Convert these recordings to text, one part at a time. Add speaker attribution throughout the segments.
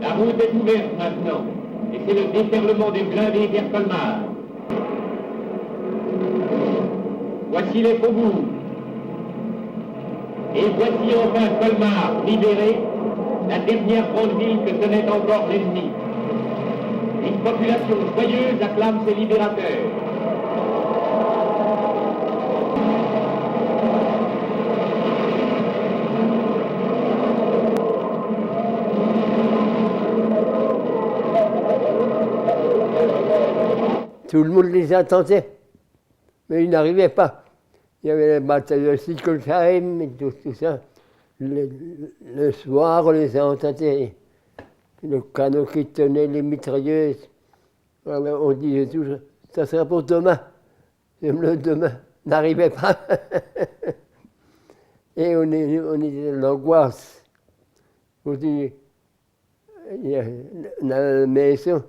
Speaker 1: La route est ouverte maintenant, et c'est le déferlement des blindés vers Colmar. Voici les faubourgs. Et voici enfin Colmar, libéré, la dernière grande ville que tenait encore l'ennemi. Une population joyeuse acclame ses libérateurs.
Speaker 2: Tout le monde les attendait, mais ils n'arrivaient pas. Il y avait la bataille de Sickelsheim et tout ça. Le soir, on les entendait. Le canon qui tenait les mitrailleuses. Alors on disait toujours, ça sera pour demain. Même le demain n'arrivait pas. Et on était dans l'angoisse. On dit, dans la maison,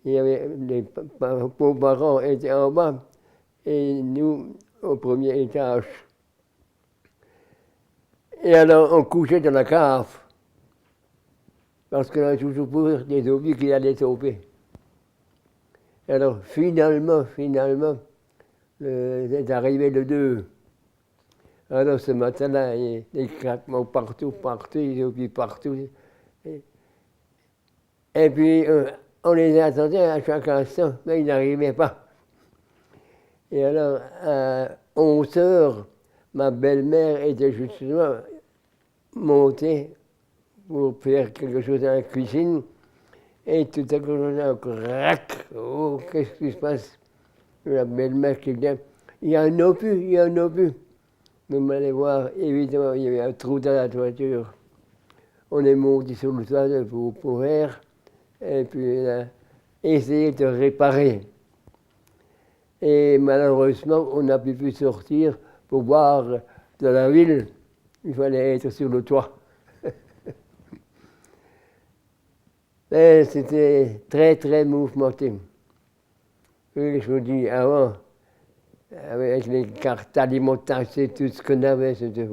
Speaker 2: il y avait les beaux-parents étaient en bas et nous au premier étage. Et alors on couchait dans la cave parce qu'on a toujours peur des obus qui allaient tomber. Et alors finalement, c'est arrivé le 2. Alors ce matin-là, il y a des craquements partout, des obus partout. Et puis on les attendait à chaque instant, mais ils n'arrivaient pas. Et alors, à 11 heures, ma belle-mère était justement montée pour faire quelque chose dans la cuisine. Et tout à coup, on a un crac. Oh, qu'est-ce qui se passe? La belle-mère qui dit, il y a un obus. Nous allons voir, évidemment, il y avait un trou dans la toiture. On est monté sur le toit pour voir. Et puis on a essayé de réparer. Et malheureusement, on n'a plus pu sortir pour voir de la ville. Il fallait être sur le toit. Mais c'était très, très mouvementé. Et je vous dis, avant, avec les cartes alimentation, tout ce qu'on avait, c'était...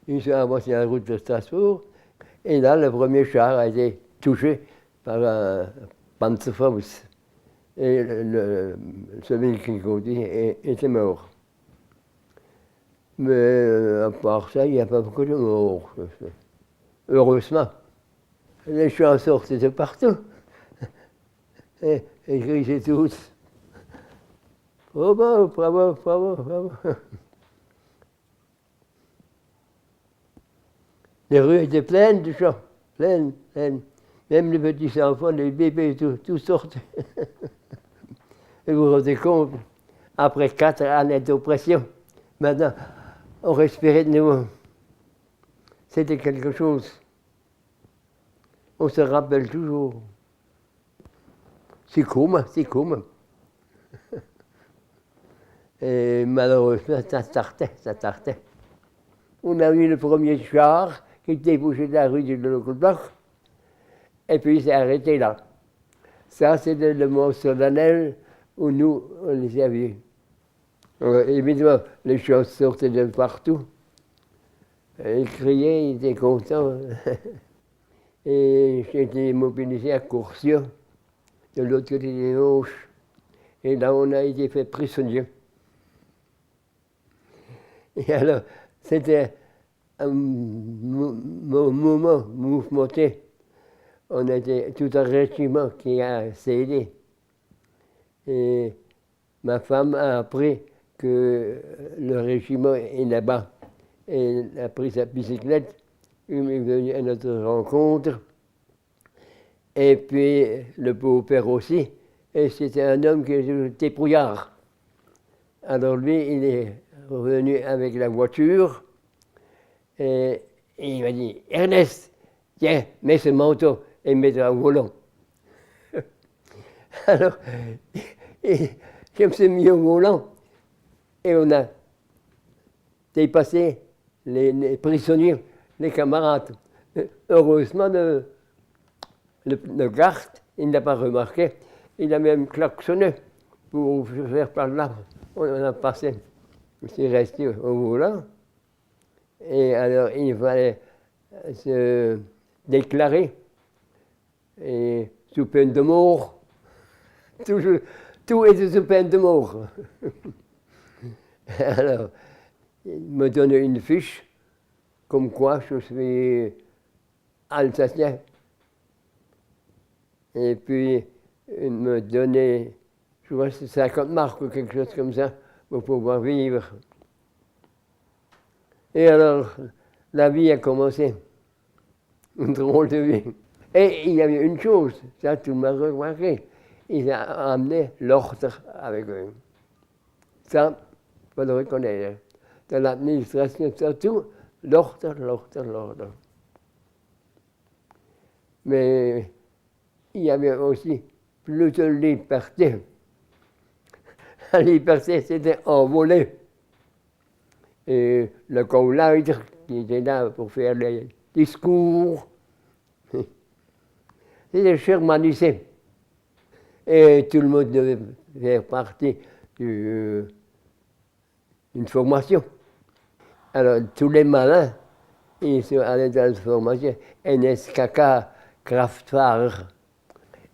Speaker 2: Ils sont avancés la route de Strasbourg, et là, le premier char a été touché par un Panzerfaust. Et celui qui conduisait était mort. Mais à part ça, il n'y a pas beaucoup de morts. Heureusement. Les chants sortaient de partout. Et ils criaient tous. Bravo, bravo, bravo, bravo. Les rues étaient pleines de chants, pleines. Même les petits enfants, les bébés, tout sortait. Et vous vous rendez compte, après 4 années d'oppression, maintenant, on respirait de nouveau. C'était quelque chose. On se rappelle toujours. C'est comme. Et malheureusement, ça tartait. On a vu le premier char qui débouchait de la rue du Lockelbach, et puis il s'est arrêté là. Ça, c'était le mot solennel où nous, on les a vus. Évidemment, les choses sortaient de partout. Ils criaient, ils étaient contents. Et j'ai été mobilisé à Courcieux, de l'autre côté des Vosges. Et là, on a été fait prisonnier. Et alors, c'était un moment mouvementé. On était tout un régiment qui a cédé. Et ma femme a appris que le régiment est là-bas. Et elle a pris sa bicyclette, il est venu à notre rencontre. Et puis le beau-père aussi. Et c'était un homme qui était débrouillard. Alors lui, il est revenu avec la voiture. Et il m'a dit, Ernest, tiens, mets ce manteau et mets-le au volant. Alors, je me suis mis au volant et on a dépassé les prisonniers, les camarades. Heureusement, le garde, il n'a pas remarqué. Il a même klaxonné pour faire par là. On a passé. Je suis resté au volant Et alors, il fallait se déclarer, et sous peine de mort. Toujours, tout était sous peine de mort. Alors, il me donnait une fiche, comme quoi je suis alsacien. Et puis, il me donnait, je crois que c'est 50 marques ou quelque chose comme ça, pour pouvoir vivre. Et alors, la vie a commencé. Une drôle de vie. Et il y avait une chose, ça tout le monde a remarqué, ils ont amené l'ordre avec eux. Ça, il faut le reconnaître. Dans l'administration, surtout, l'ordre. Mais il y avait aussi plus de liberté. La liberté s'était envolée. Et le Gauleiter, qui était là pour faire les discours, c'était germanisé. Et tout le monde devait faire partie d'une formation. Alors, tous les malins, ils sont allés dans cette formation, NSKK, Kraftfahrer.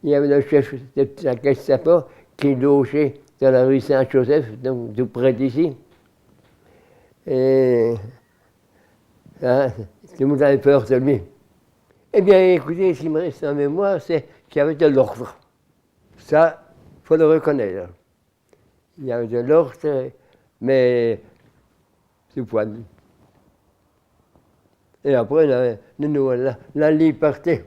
Speaker 2: Il y avait le chef de la Gestapo qui logeait dans la rue Saint-Joseph, donc tout près d'ici. Et hein, tout le monde avait peur de lui. Eh bien, écoutez, ce qui me reste en mémoire, c'est qu'il y avait de l'ordre. Ça, il faut le reconnaître. Il y avait de l'ordre, mais sous poids. Et après, la liberté.